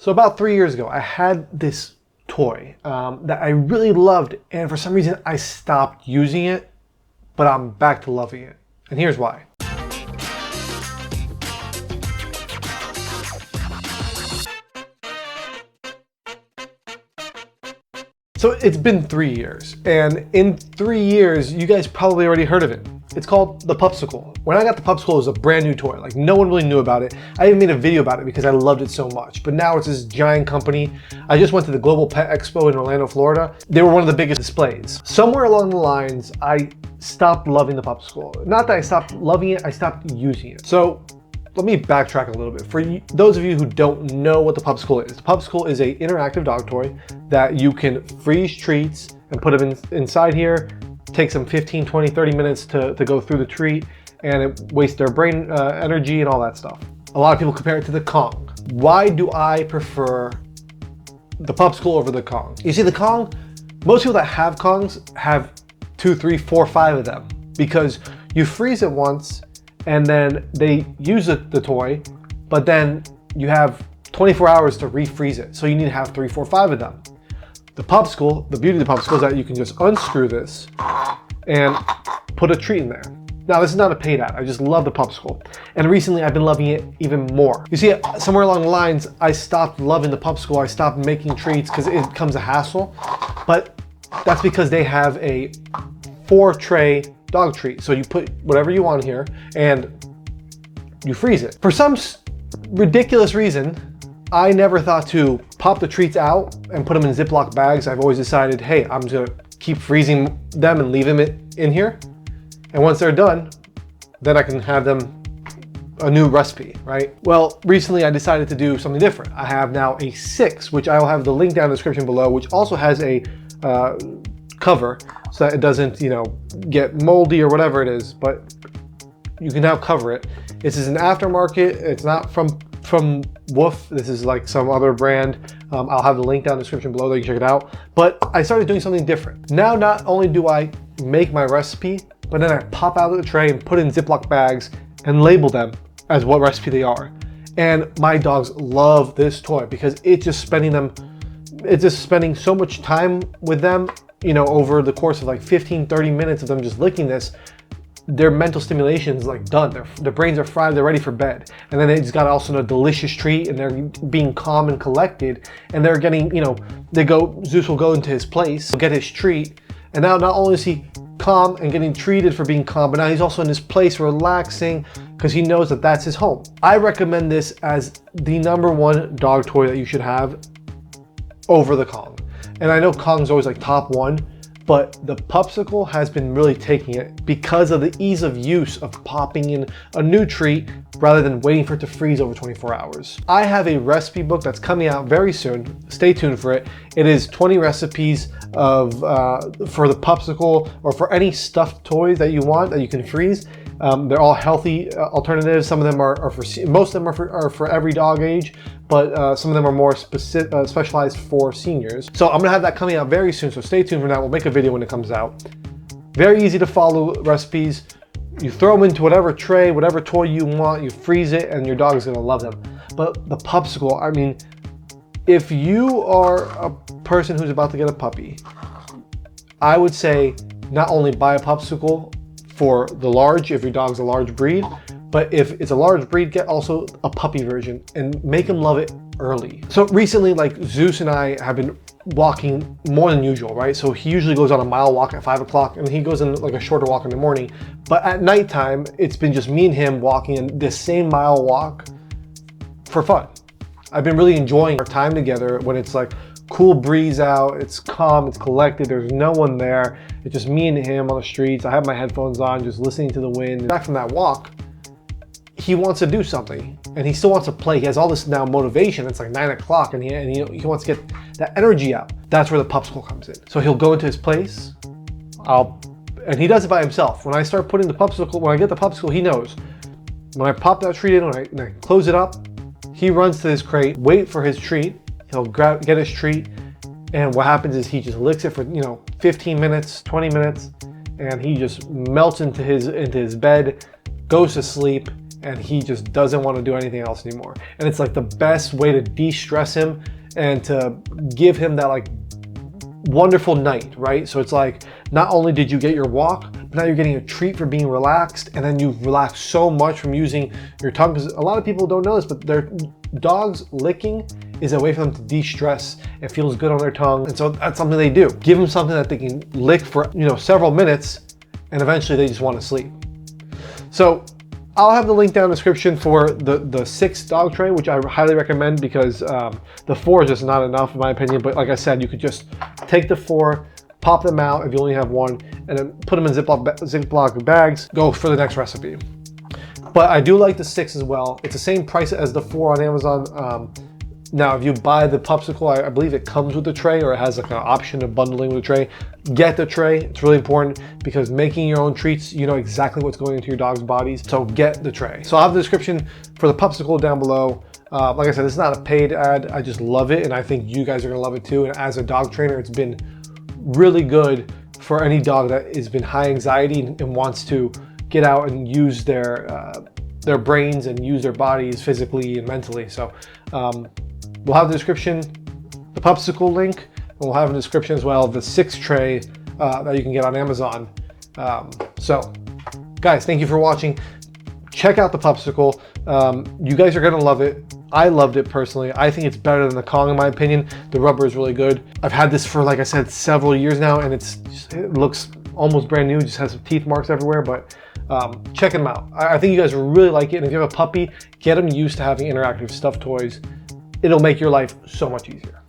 So about 3 years ago, I had this toy that I really loved, and for some reason I stopped using it, but I'm back to loving it. And here's why. So it's been 3 years, and in 3 years, you guys probably already heard of it. It's called the Pupsicle. When I got the Pupsicle, it was a brand new toy. Like, no one really knew about it. I even made a video about it because I loved it so much. But now it's this giant company. I just went to the Global Pet Expo in Orlando, Florida. They were one of the biggest displays. Somewhere along the lines, I stopped loving the Pupsicle. Not that I stopped loving it, I stopped using it. So let me backtrack a little bit. For those of you who don't know what the Pupsicle is, the Pupsicle is an interactive dog toy that you can freeze treats and put them inside here. Takes them 15, 20, 30 minutes to go through the treat, and it wastes their brain energy and all that stuff. A lot of people compare it to the Kong. Why do I prefer the Pupsicle over the Kong? You see, the Kong, most people that have Kongs have 2, 3, 4, 5 of them, because you freeze it once and then they use the toy, but then you have 24 hours to refreeze it. So you need to have 3, 4, 5 of them. The Pupsicle, the beauty of the Pupsicle is that you can just unscrew this and put a treat in there. Now, this is not a paid ad. I just love the Pupsicle. And recently, I've been loving it even more. You see, somewhere along the lines, I stopped loving the Pupsicle. I stopped making treats because it becomes a hassle. But that's because they have a 4-tray dog treat. So you put whatever you want here and you freeze it. For some ridiculous reason, I never thought to pop the treats out and put them in Ziploc bags. I've always decided, hey, I'm just gonna keep freezing them and leave them in here. And once they're done, then I can have them a new recipe, right? Well, recently I decided to do something different. I have now a 6, which I will have the link down in the description below, which also has a cover so that it doesn't, get moldy or whatever it is, but you can now cover it. This is an aftermarket. It's not from Woof. This is like some other brand. I'll have the link down in the description below that you can check it out. But I started doing something different. Now, not only do I make my recipe, but then I pop out of the tray and put in Ziploc bags and label them as what recipe they are. And my dogs love this toy because it's just spending so much time with them, over the course of like 15, 30 minutes of them just licking this. Their mental stimulation is like done. Their brains are fried, they're ready for bed. And then they just got also a delicious treat and they're being calm and collected. And they're getting, Zeus will go into his place, get his treat. And now not only is he calm and getting treated for being calm, but now he's also in his place relaxing because he knows that that's his home. I recommend this as the #1 dog toy that you should have over the Kong. And I know Kong's always like top 1. But the Pupsicle has been really taking it because of the ease of use of popping in a new treat rather than waiting for it to freeze over 24 hours. I have a recipe book that's coming out very soon. Stay tuned for it. It is 20 recipes for the Pupsicle or for any stuffed toys that you want that you can freeze. They're all healthy alternatives. Some of them most of them are for every dog age, but some of them are more specialized for seniors. So I'm gonna have that coming out very soon, so stay tuned for that. We'll make a video when it comes out. Very easy to follow recipes. You throw them into whatever tray, whatever toy you want, you freeze it, and your dog is gonna love them. But the Pupsicle, I mean, if you are a person who's about to get a puppy, I would say not only buy a Pupsicle for the large, if your dog's a large breed, but if it's a large breed, get also a puppy version and make them love it early. So recently, like Zeus and I have been walking more than usual, right? So he usually goes on a mile walk at 5 o'clock and he goes in like a shorter walk in the morning. But at nighttime, it's been just me and him walking in this same mile walk for fun. I've been really enjoying our time together when it's like cool breeze out, it's calm, it's collected, there's no one there. It's just me and him on the streets. I have my headphones on, just listening to the wind. Back from that walk, he wants to do something and he still wants to play. He has all this now motivation. It's like 9 o'clock and he wants to get that energy out. That's where the Pupsicle comes in. So he'll go into his place, and he does it by himself. When I start putting the Pupsicle, when I get the Pupsicle, he knows. When I pop that treat in, when I close it up, he runs to his crate, wait for his treat. He'll get his treat, and what happens is he just licks it for 15 minutes, 20 minutes, and he just melts into his bed, goes to sleep, and he just doesn't want to do anything else anymore. And it's like the best way to de-stress him and to give him that like wonderful night, right? So it's like, not only did you get your walk, but now you're getting a treat for being relaxed, and then you've relaxed so much from using your tongue, because a lot of people don't know this, but their dogs licking is a way for them to de-stress. It feels good on their tongue, and so that's something they do. Give them something that they can lick for, you know, several minutes, and eventually they just want to sleep. So I'll have the link down in the description for the 6 dog tray, which I highly recommend, because the 4 is just not enough in my opinion. But like I said, you could just take the 4, pop them out if you only have 1, and then put them in Ziploc bags, go for the next recipe. But I do like the 6 as well. It's the same price as the 4 on Amazon. Now, if you buy the Pupsicle, I believe it comes with the tray, or it has like an option of bundling with the tray. Get the tray. It's really important, because making your own treats, you know exactly what's going into your dog's bodies. So get the tray. So I'll have the description for the Pupsicle down below. Like I said, it's not a paid ad. I just love it, and I think you guys are gonna love it too. And as a dog trainer, it's been really good for any dog that has been high anxiety and wants to get out and use their brains and use their bodies physically and mentally. So we'll have the description, the Pupsicle link, and we'll have in the description as well the 6 tray that you can get on Amazon. So guys, thank you for watching. Check out the Pupsicle. You guys are gonna love it. I loved it personally. I think it's better than the Kong in my opinion. The rubber is really good. I've had this for, like I said, several years now, and it looks almost brand new. It just has some teeth marks everywhere, but check them out. I think you guys will really like it. And if you have a puppy, get them used to having interactive stuffed toys. It'll make your life so much easier.